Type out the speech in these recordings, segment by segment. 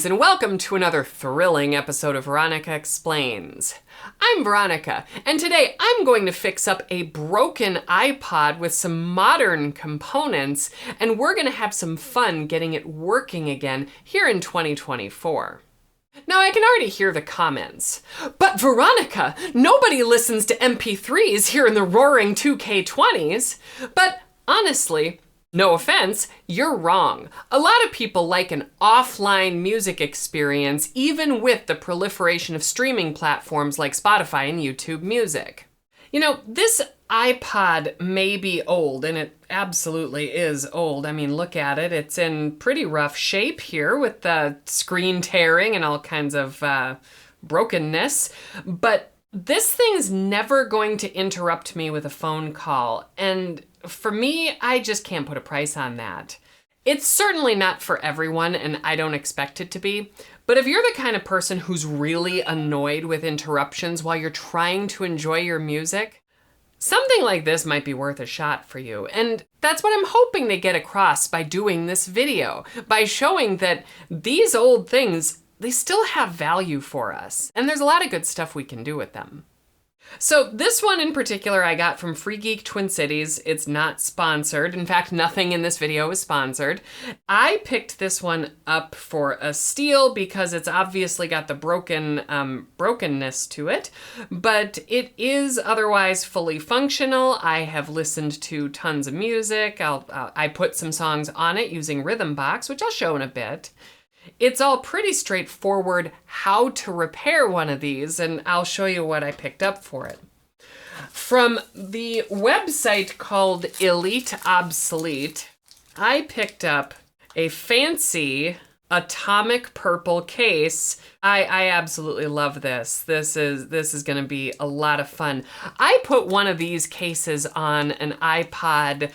Greetings and welcome to another thrilling episode of Veronica Explains. I'm Veronica, and today I'm going to fix up a broken iPod with some modern components, and we're going to have some fun getting it working again here in 2024. Now, I can already hear the comments. But Veronica, nobody listens to MP3s here in the roaring 2K20s. But honestly, no offense, you're wrong. A lot of people like an offline music experience, even with the proliferation of streaming platforms like Spotify and YouTube Music. You know, this iPod may be old, and it absolutely is old. I mean, look at it. It's in pretty rough shape here with the screen tearing and all kinds of brokenness. But this thing's never going to interrupt me with a phone call. And for me, I just can't put a price on that. It's certainly not for everyone, and I don't expect it to be. But if you're the kind of person who's really annoyed with interruptions while you're trying to enjoy your music, something like this might be worth a shot for you. And that's what I'm hoping to get across by doing this video, by showing that these old things, they still have value for us. And there's a lot of good stuff we can do with them. So this one in particular I got from Free Geek Twin Cities. It's not sponsored. In fact, nothing in this video is sponsored. I picked this one up for a steal because it's obviously got the brokenness to it, but it is otherwise fully functional. I have listened to tons of music. I put some songs on it using Rhythmbox, which I'll show in a bit. It's all pretty straightforward how to repair one of these, and I'll show you what I picked up for it. From the website called Elite Obsolete, I picked up a fancy atomic purple case. I absolutely love this. This is going to be a lot of fun. I put one of these cases on an iPod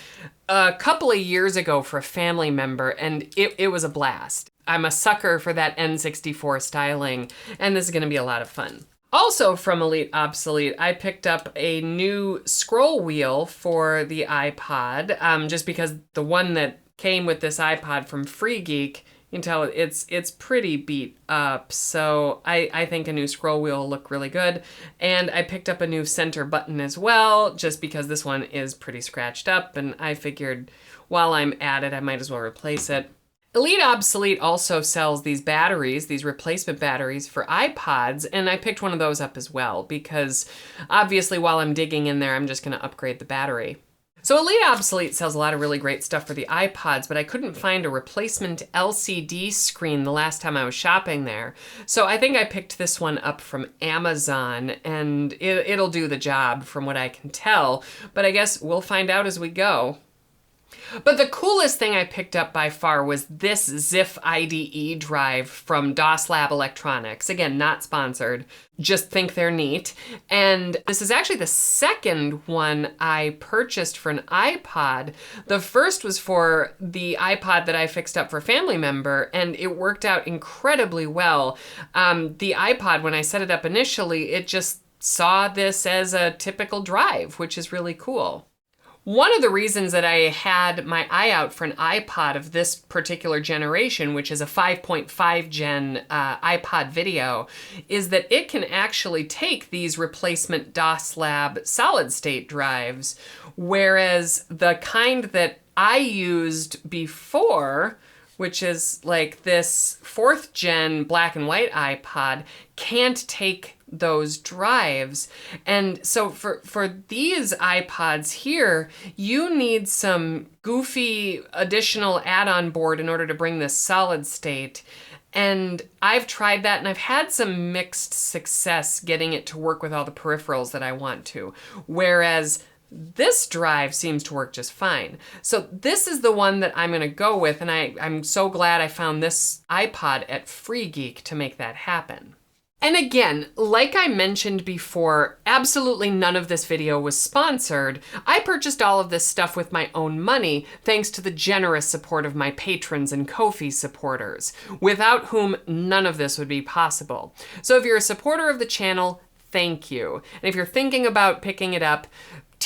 a couple of years ago for a family member, and it was a blast. I'm a sucker for that N64 styling, and this is going to be a lot of fun. Also from Elite Obsolete, I picked up a new scroll wheel for the iPod, just because the one that came with this iPod from Free Geek, you can tell it's pretty beat up, so I think a new scroll wheel will look really good. And I picked up a new center button as well, just because this one is pretty scratched up, and I figured while I'm at it, I might as well replace it. Elite Obsolete also sells these batteries, these replacement batteries for iPods, and I picked one of those up as well because obviously while I'm digging in there, I'm just going to upgrade the battery. So Elite Obsolete sells a lot of really great stuff for the iPods, but I couldn't find a replacement LCD screen the last time I was shopping there. So I think I picked this one up from Amazon, and it'll do the job from what I can tell, but I guess we'll find out as we go. But the coolest thing I picked up by far was this ZIF IDE drive from DosLab Electronics. Again, not sponsored, just think they're neat. And this is actually the second one I purchased for an iPod. The first was for the iPod that I fixed up for a family member, and it worked out incredibly well. The iPod, when I set it up initially, it just saw this as a typical drive, which is really cool. One of the reasons that I had my eye out for an iPod of this particular generation, which is a 5.5 gen iPod video, is that it can actually take these replacement DosLab solid state drives, whereas the kind that I used before, which is like this 4th gen black and white iPod, can't take those drives. And so for these iPods here, you need some goofy additional add-on board in order to bring this solid state. And I've tried that, and I've had some mixed success getting it to work with all the peripherals that I want to. Whereas this drive seems to work just fine. So this is the one that I'm going to go with, and I'm so glad I found this iPod at Free Geek to make that happen. And again, like I mentioned before, absolutely none of this video was sponsored. I purchased all of this stuff with my own money, thanks to the generous support of my patrons and Ko-fi supporters, without whom none of this would be possible. So if you're a supporter of the channel, thank you. And if you're thinking about picking it up,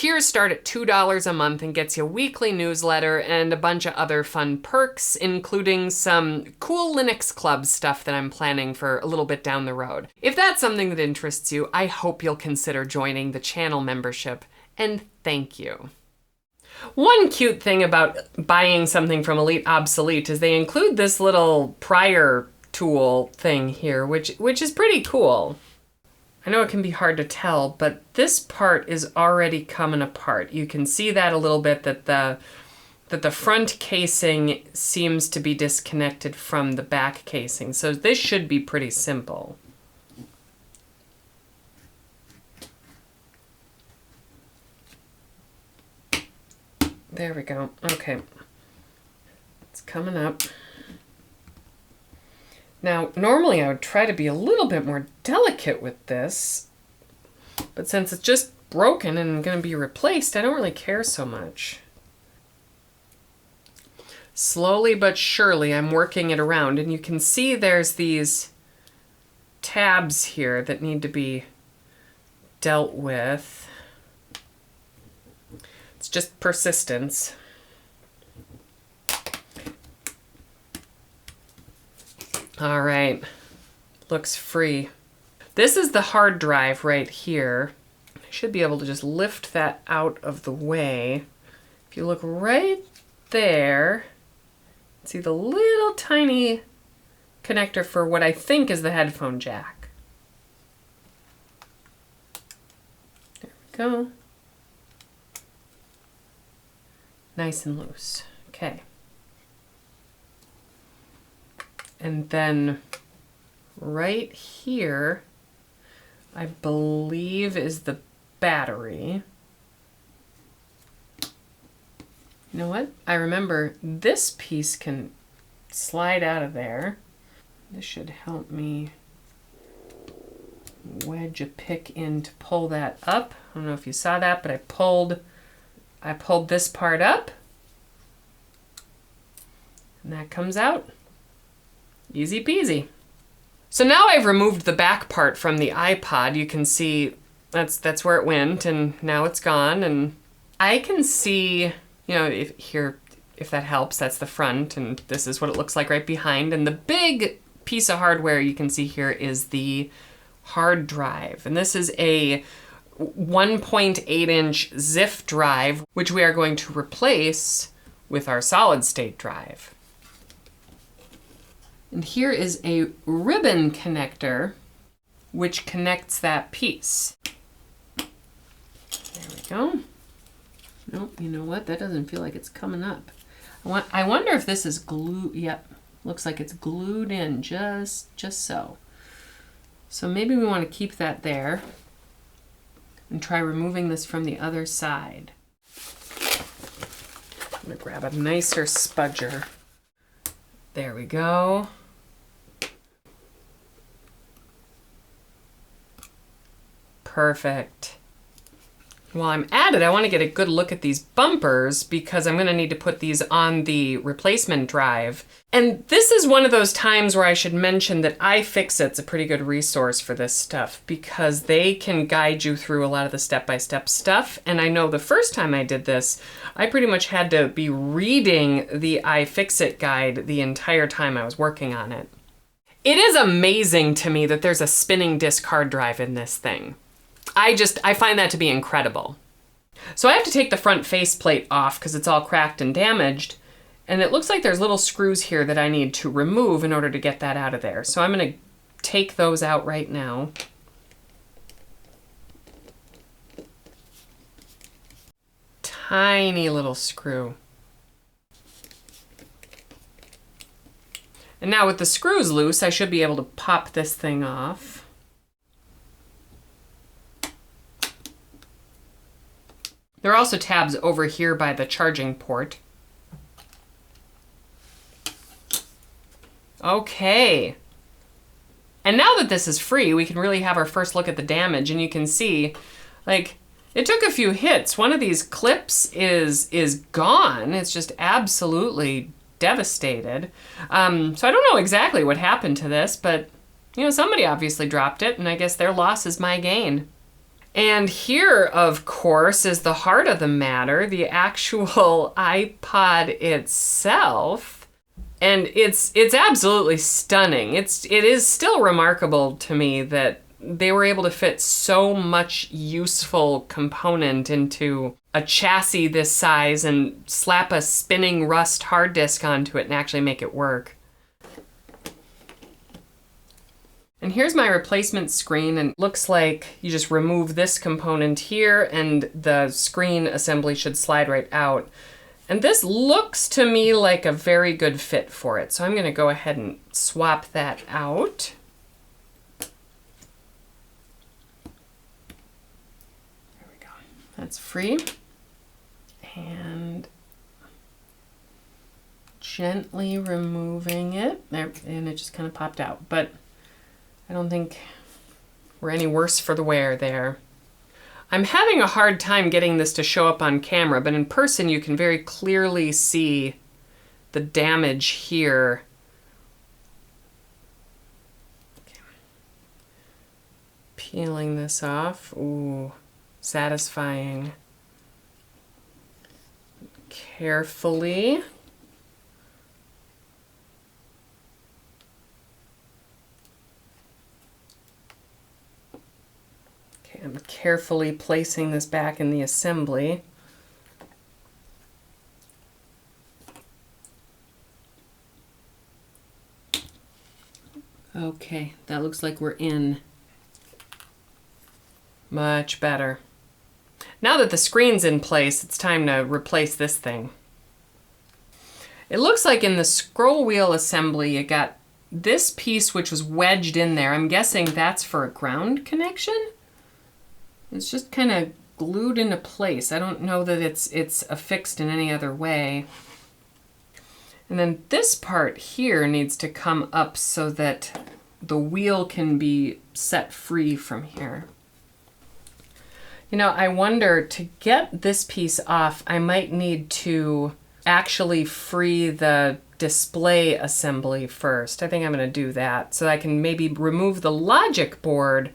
Tiers start at $2 a month and gets you a weekly newsletter and a bunch of other fun perks, including some cool Linux Club stuff that I'm planning for a little bit down the road. If that's something that interests you, I hope you'll consider joining the channel membership, and thank you. One cute thing about buying something from Elite Obsolete is they include this little prior tool thing here, which is pretty cool. I know it can be hard to tell, but this part is already coming apart. You can see that a little bit, that the front casing seems to be disconnected from the back casing. So this should be pretty simple. There we go. Okay. It's coming up. Now, normally I would try to be a little bit more delicate with this, but since it's just broken and going to be replaced, I don't really care so much. Slowly but surely, I'm working it around, and you can see there's these tabs here that need to be dealt with. It's just persistence. All right, looks free. This is the hard drive right here. I should be able to just lift that out of the way. If you look right there, see the little tiny connector for what I think is the headphone jack. There we go. Nice and loose. Okay. And then right here, I believe is the battery. You know what? I remember this piece can slide out of there. This should help me wedge a pick in to pull that up. I don't know if you saw that, but I pulled this part up, and that comes out. Easy peasy. So now I've removed the back part from the iPod. You can see that's where it went, and now it's gone. And I can see, you know, if that helps, that's the front, and this is what it looks like right behind. And the big piece of hardware you can see here is the hard drive. And this is a 1.8-inch ZIF drive, which we are going to replace with our solid-state drive. And here is a ribbon connector, which connects that piece. There we go. Nope, you know what? That doesn't feel like it's coming up. I wonder if this is glue. Yep, looks like it's glued in just so. So maybe we want to keep that there and try removing this from the other side. I'm gonna grab a nicer spudger. There we go. Perfect. While I'm at it, I want to get a good look at these bumpers because I'm going to need to put these on the replacement drive. And this is one of those times where I should mention that iFixit's a pretty good resource for this stuff because they can guide you through a lot of the step-by-step stuff. And I know the first time I did this, I pretty much had to be reading the iFixit guide the entire time I was working on it. It is amazing to me that there's a spinning disk hard drive in this thing. I find that to be incredible. So I have to take the front faceplate off because it's all cracked and damaged. And it looks like there's little screws here that I need to remove in order to get that out of there. So I'm going to take those out right now. Tiny little screw. And now with the screws loose, I should be able to pop this thing off. There are also tabs over here by the charging port. Okay. And now that this is free, we can really have our first look at the damage, and you can see, like, it took a few hits. One of these clips is gone. It's just absolutely devastated. So I don't know exactly what happened to this, but, you know, somebody obviously dropped it, and I guess their loss is my gain. And here, of course, is the heart of the matter, the actual iPod itself. And it's absolutely stunning. It is still remarkable to me that they were able to fit so much useful component into a chassis this size and slap a spinning rust hard disk onto it and actually make it work. And here's my replacement screen, and it looks like you just remove this component here and the screen assembly should slide right out. And this looks to me like a very good fit for it. So I'm gonna go ahead and swap that out. There we go, that's free. And gently removing it, there, and it just kind of popped out. But I don't think we're any worse for the wear there. I'm having a hard time getting this to show up on camera, but in person you can very clearly see the damage here. Okay. Peeling this off. Ooh, satisfying. Carefully. I'm carefully placing this back in the assembly. Okay, that looks like we're in. Much better. Now that the screen's in place, it's time to replace this thing. It looks like in the scroll wheel assembly, you got this piece which was wedged in there. I'm guessing that's for a ground connection? It's just kind of glued into place. I don't know that it's affixed in any other way. And then this part here needs to come up so that the wheel can be set free from here. You know, I wonder, to get this piece off, I might need to actually free the display assembly first. I think I'm going to do that so I can maybe remove the logic board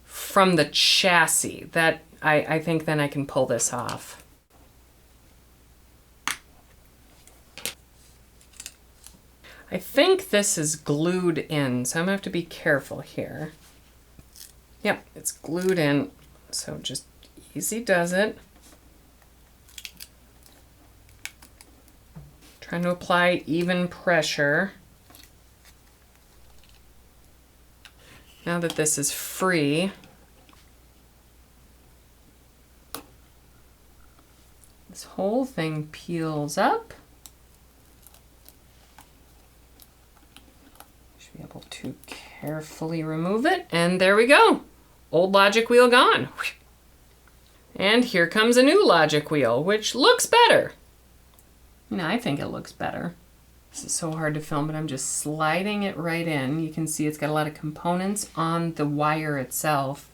from the chassis. That I think then I can pull this off. I think this is glued in, so I'm gonna have to be careful here. Yep, it's glued in, so just easy does it. Trying to apply even pressure. Now that this is free, this whole thing peels up. Should be able to carefully remove it, and there we go. Old logic wheel gone. And here comes a new logic wheel, which looks better. No, I think it looks better. This is so hard to film, but I'm just sliding it right in. You can see it's got a lot of components on the wire itself.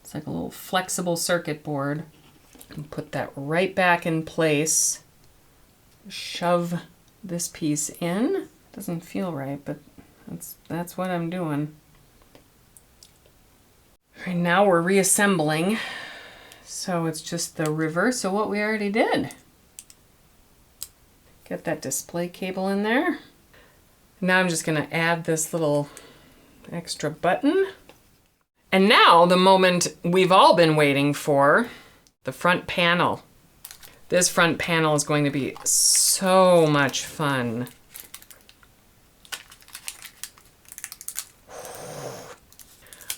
It's like a little flexible circuit board. And put that right back in place. Shove this piece in. Doesn't feel right, but that's what I'm doing. All right, now we're reassembling. So it's just the reverse of what we already did. Get that display cable in there. Now I'm just gonna add this little extra button. And now the moment we've all been waiting for, the front panel. This front panel is going to be so much fun.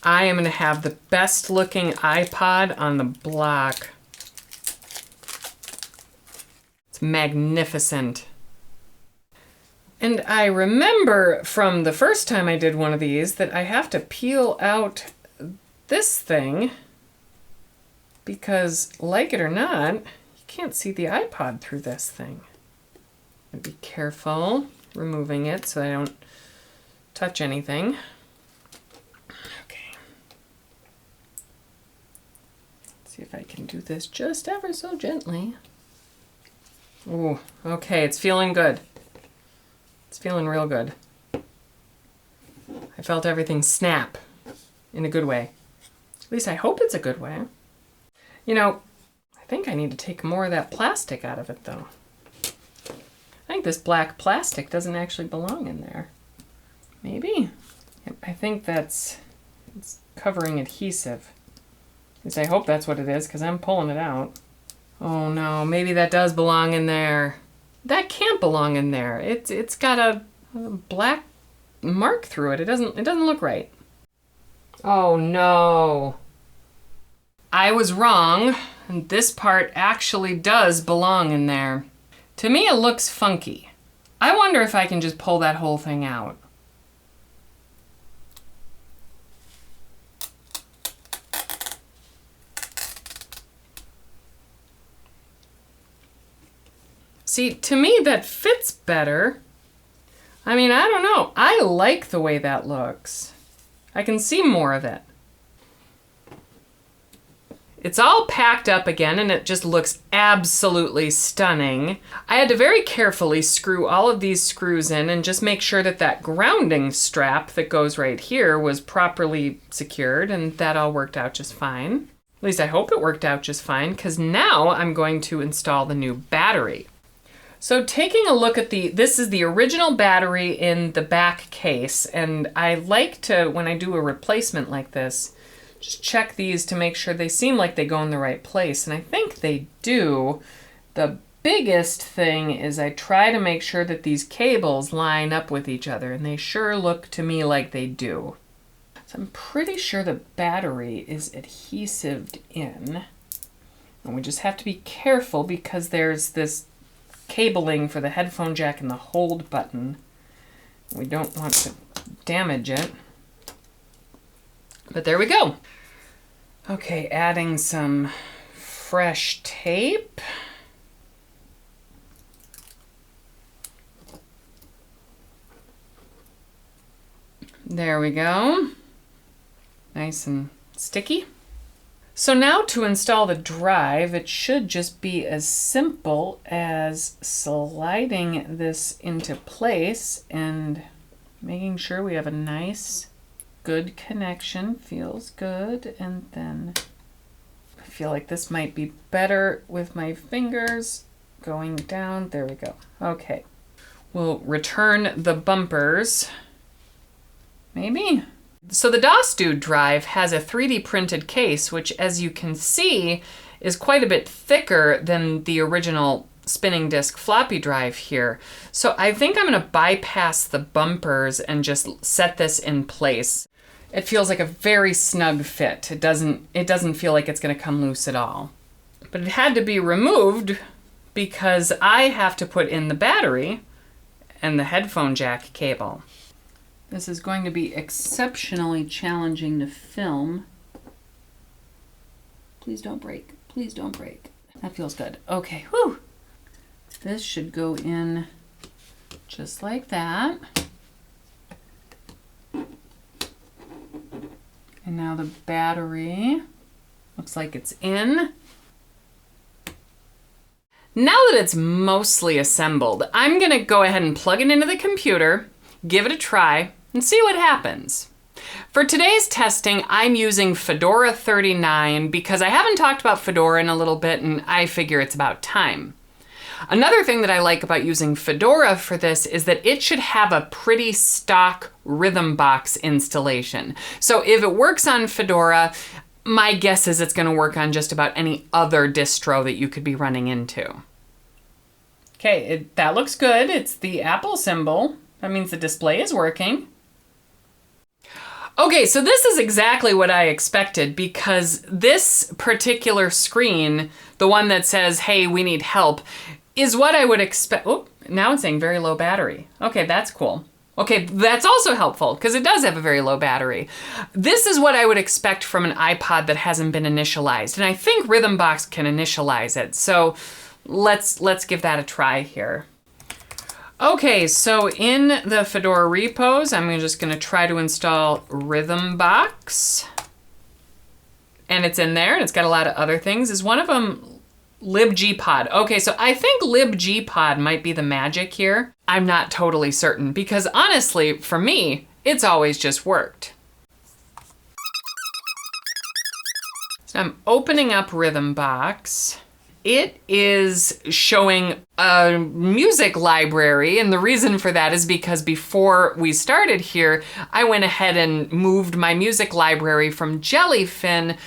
I am gonna have the best looking iPod on the block. It's magnificent. And I remember from the first time I did one of these that I have to peel out this thing because, like it or not, you can't see the iPod through this thing. Be careful removing it so I don't touch anything. Okay. Let's see if I can do this just ever so gently. Ooh, okay, it's feeling good. It's feeling real good. I felt everything snap in a good way. At least I hope it's a good way. You know, I think I need to take more of that plastic out of it though. I think this black plastic doesn't actually belong in there. Maybe? I think it's covering adhesive. At least I hope that's what it is, because I'm pulling it out. Oh no, maybe that does belong in there. That can't belong in there. It's got a black mark through it. It doesn't look right. Oh no. I was wrong, and this part actually does belong in there. To me, it looks funky. I wonder if I can just pull that whole thing out. See, to me, that fits better. I mean, I don't know. I like the way that looks. I can see more of it. It's all packed up again, and it just looks absolutely stunning. I had to very carefully screw all of these screws in and just make sure that that grounding strap that goes right here was properly secured, and that all worked out just fine. At least I hope it worked out just fine, because now I'm going to install the new battery. So taking a look at this is the original battery in the back case, and I like to, when I do a replacement like this, just check these to make sure they seem like they go in the right place, and I think they do. The biggest thing is I try to make sure that these cables line up with each other, and they sure look to me like they do. So I'm pretty sure the battery is adhesived in, and we just have to be careful because there's this cabling for the headphone jack and the hold button. We don't want to damage it. But there we go. Okay, adding some fresh tape. There we go. Nice and sticky. So now to install the drive, it should just be as simple as sliding this into place and making sure we have a nice, good connection. Feels good. And then I feel like this might be better with my fingers going down. There we go. Okay. We'll return the bumpers. Maybe. So the DosDude drive has a 3D printed case, which as you can see is quite a bit thicker than the original spinning disk floppy drive here. So I think I'm going to bypass the bumpers and just set this in place. It feels like a very snug fit. It doesn't feel like it's going to come loose at all. But it had to be removed because I have to put in the battery and the headphone jack cable. This is going to be exceptionally challenging to film. Please don't break. Please don't break. That feels good. Okay, whew. This should go in just like that. And now the battery looks like it's in. Now that it's mostly assembled, I'm gonna go ahead and plug it into the computer, give it a try, and see what happens. For today's testing, I'm using Fedora 39 because I haven't talked about Fedora in a little bit and I figure it's about time. Another thing that I like about using Fedora for this is that it should have a pretty stock Rhythmbox installation. So if it works on Fedora, my guess is it's going to work on just about any other distro that you could be running into. Okay, that looks good. It's the Apple symbol. That means the display is working. Okay, so this is exactly what I expected because this particular screen, the one that says, hey, we need help, is what I would expect. Oh, now it's saying very low battery. Okay, that's cool. Okay, that's also helpful because it does have a very low battery. This is what I would expect from an iPod that hasn't been initialized. And I think Rhythmbox can initialize it. So let's give that a try here. Okay, so in the Fedora repos, I'm just going to try to install Rhythmbox. And it's in there, and it's got a lot of other things. Is one of them libgpod? Okay, so I think libgpod might be the magic here. I'm not totally certain, because honestly, for me, it's always just worked. So I'm opening up Rhythmbox. It is showing a music library, and the reason for that is because before we started here, I went ahead and moved my music library from Jellyfin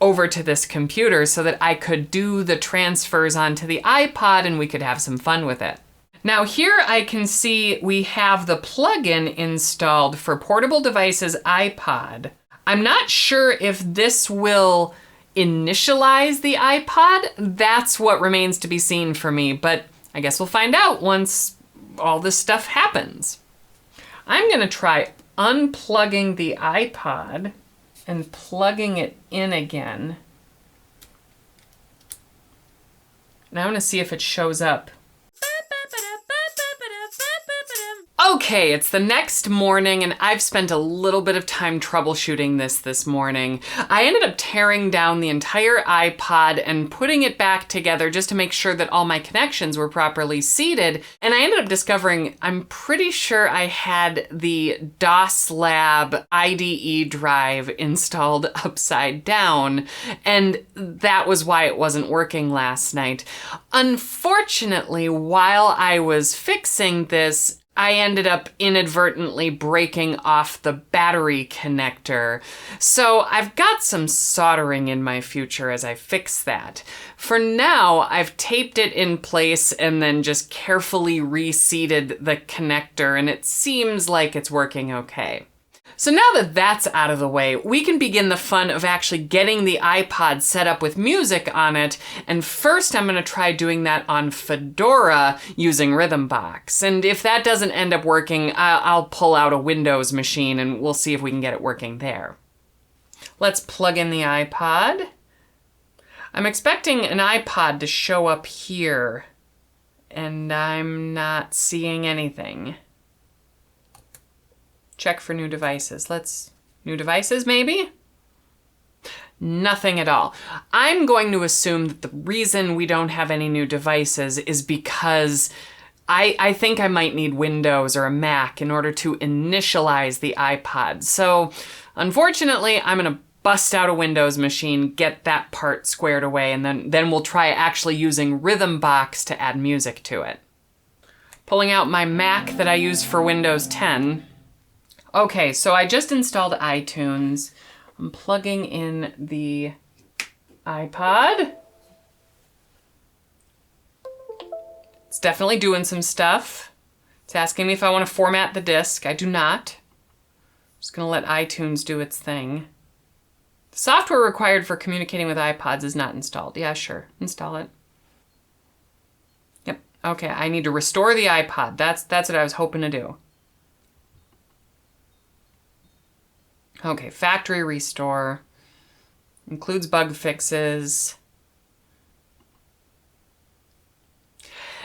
over to this computer so that I could do the transfers onto the iPod and we could have some fun with it. Now here I can see we have the plugin installed for Portable Devices iPod. I'm not sure if this will initialize the iPod. That's what remains to be seen for me, but I guess we'll find out once all this stuff happens. I'm gonna try unplugging the iPod and plugging it in again. Now I'm gonna see if it shows up. Okay, it's the next morning and I've spent a little bit of time troubleshooting this morning. I ended up tearing down the entire iPod and putting it back together just to make sure that all my connections were properly seated. And I ended up discovering, I'm pretty sure I had the DosLab IDE drive installed upside down. And that was why it wasn't working last night. Unfortunately, while I was fixing this, I ended up inadvertently breaking off the battery connector. So I've got some soldering in my future as I fix that. For now, I've taped it in place and then just carefully reseated the connector, and it seems like it's working okay. So now that that's out of the way, we can begin the fun of actually getting the iPod set up with music on it. And first I'm gonna try doing that on Fedora using Rhythmbox. And if that doesn't end up working, I'll pull out a Windows machine and we'll see if we can get it working there. Let's plug in the iPod. I'm expecting an iPod to show up here, and I'm not seeing anything. Check for new devices. New devices maybe? Nothing at all. I'm going to assume that the reason we don't have any new devices is because I think I might need Windows or a Mac in order to initialize the iPod. So unfortunately, I'm gonna bust out a Windows machine, get that part squared away, and then we'll try actually using Rhythmbox to add music to it. Pulling out my Mac that I use for Windows 10. Okay, so I just installed iTunes. I'm plugging in the iPod. It's definitely doing some stuff. It's asking me if I want to format the disk. I do not. I'm just gonna let iTunes do its thing. The software required for communicating with iPods is not installed. Yeah, sure, install it. Yep, okay, I need to restore the iPod. That's what I was hoping to do. Okay, factory restore, includes bug fixes.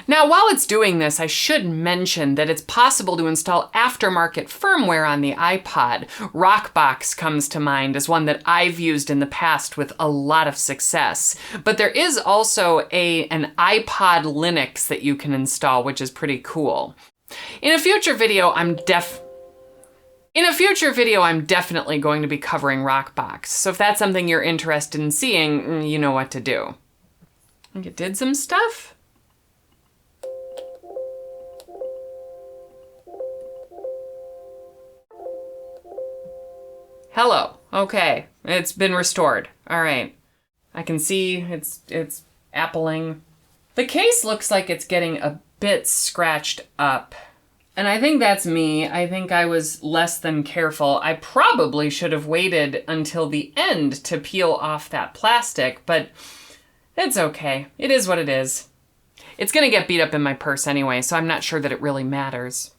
Now, while it's doing this, I should mention that it's possible to install aftermarket firmware on the iPod. Rockbox comes to mind as one that I've used in the past with a lot of success. But there is also an iPod Linux that you can install, which is pretty cool. In a future video, I'm definitely going to be covering Rockbox, so if that's something you're interested in seeing, you know what to do. I think it did some stuff. Hello, okay, it's been restored. All right, I can see it's appling. The case looks like it's getting a bit scratched up. And I think that's me. I think I was less than careful. I probably should have waited until the end to peel off that plastic, but it's okay. It is what it is. It's gonna get beat up in my purse anyway, so I'm not sure that it really matters.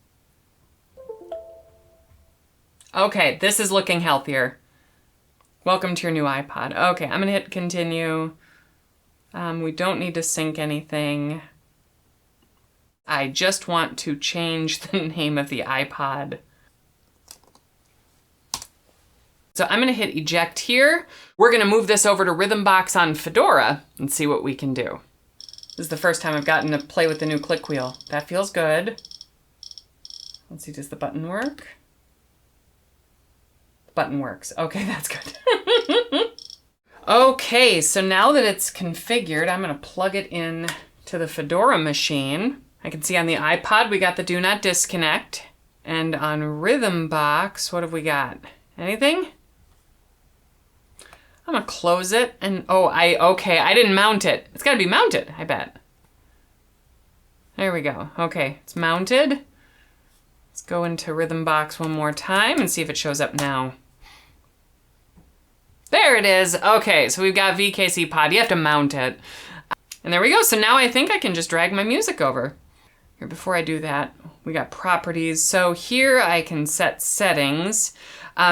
Okay, this is looking healthier. Welcome to your new iPod. Okay, I'm gonna hit continue. We don't need to sync anything. I just want to change the name of the iPod. So I'm gonna hit eject here. We're gonna move this over to Rhythmbox on Fedora and see what we can do. This is the first time I've gotten to play with the new click wheel. That feels good. Let's see, does the button work? The button works. Okay, that's good. Okay, so now that it's configured, I'm gonna plug it in to the Fedora machine. I can see on the iPod, we got the do not disconnect. And on Rhythmbox, what have we got? Anything? I'm gonna close it and, okay, I didn't mount it. It's gotta be mounted, I bet. There we go. Okay, it's mounted. Let's go into Rhythmbox one more time and see if it shows up now. There it is. Okay, so we've got VKC pod. You have to mount it. And there we go. So now I think I can just drag my music over. Here, before I do that, we got properties. So here I can set settings.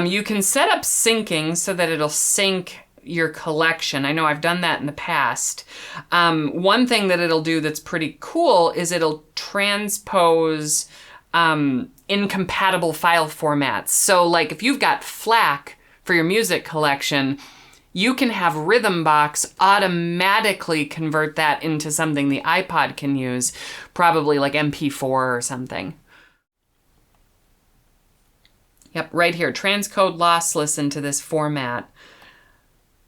You can set up syncing so that it'll sync your collection. I know I've done that in the past. One thing that it'll do that's pretty cool is it'll transpose incompatible file formats. So like if you've got FLAC for your music collection, you can have Rhythmbox automatically convert that into something the iPod can use, probably like MP4 or something. Yep, right here, transcode lossless into this format.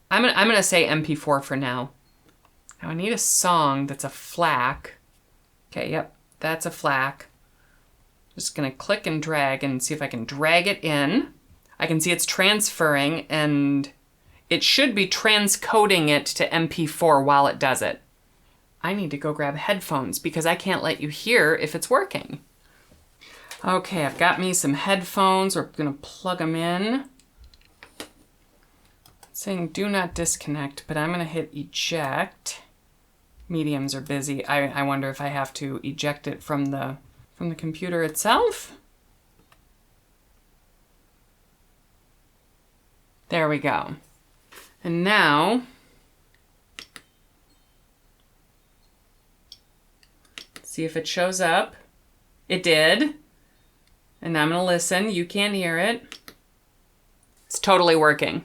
I'm gonna say MP4 for now. Now I need a song that's a FLAC. Okay, yep, that's a FLAC. Just gonna click and drag and see if I can drag it in. I can see it's transferring and it should be transcoding it to MP4 while it does it. I need to go grab headphones because I can't let you hear if it's working. Okay, I've got me some headphones. We're gonna plug them in. It's saying do not disconnect, but I'm gonna hit eject. Mediums are busy. I wonder if I have to eject it from the computer itself. There we go. And now, see if it shows up. It did. And now I'm gonna listen. You can't hear it. It's totally working.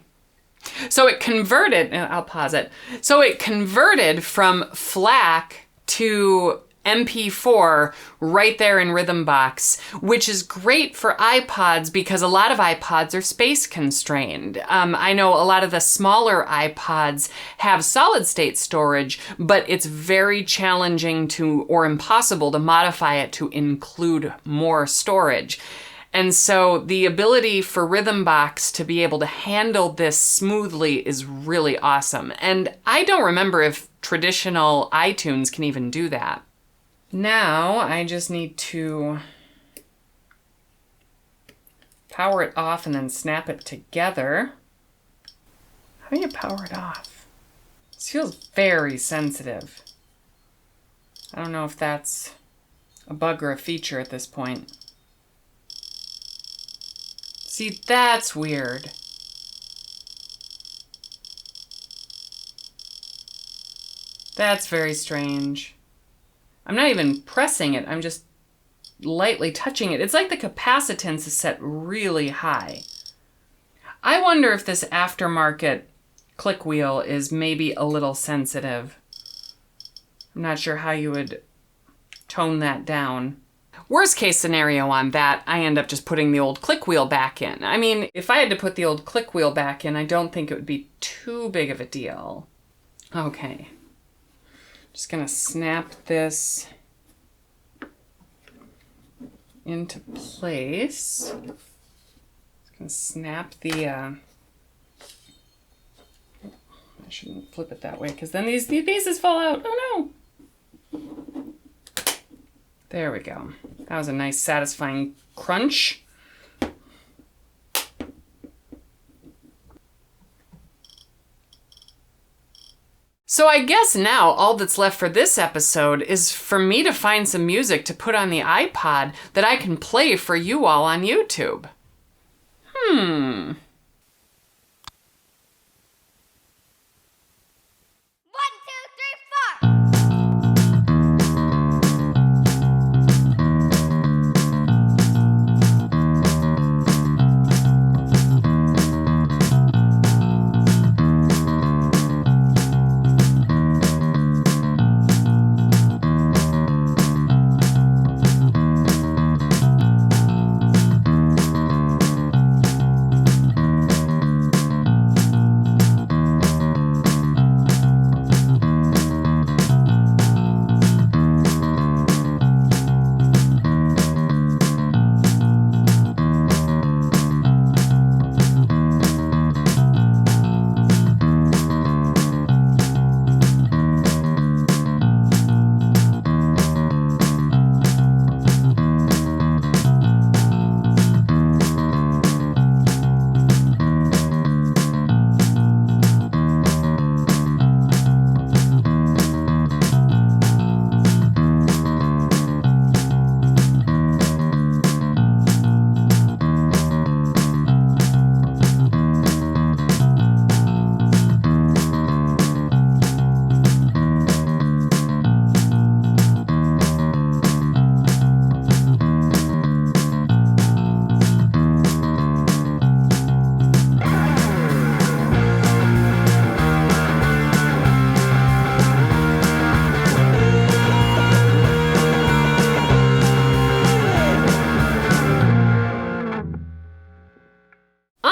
So it converted, I'll pause it. So it converted from FLAC to MP4 right there in Rhythmbox, which is great for iPods because a lot of iPods are space constrained. I know a lot of the smaller iPods have solid state storage, but it's very challenging to, or impossible to modify it to include more storage. And so the ability for Rhythmbox to be able to handle this smoothly is really awesome. And I don't remember if traditional iTunes can even do that. Now I just need to power it off and then snap it together. How do you power it off? This feels very sensitive. I don't know if that's a bug or a feature at this point. See, that's weird. That's very strange. I'm not even pressing it, I'm just lightly touching it. It's like the capacitance is set really high. I wonder if this aftermarket click wheel is maybe a little sensitive. I'm not sure how you would tone that down. Worst case scenario on that, I end up just putting the old click wheel back in. I mean, if I had to put the old click wheel back in, I don't think it would be too big of a deal. Okay. Just gonna snap this into place. Just gonna snap the, I shouldn't flip it that way because then these pieces fall out. Oh no! There we go. That was a nice satisfying crunch. So I guess now all that's left for this episode is for me to find some music to put on the iPod that I can play for you all on YouTube.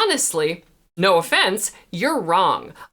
honestly, no offense, you're wrong.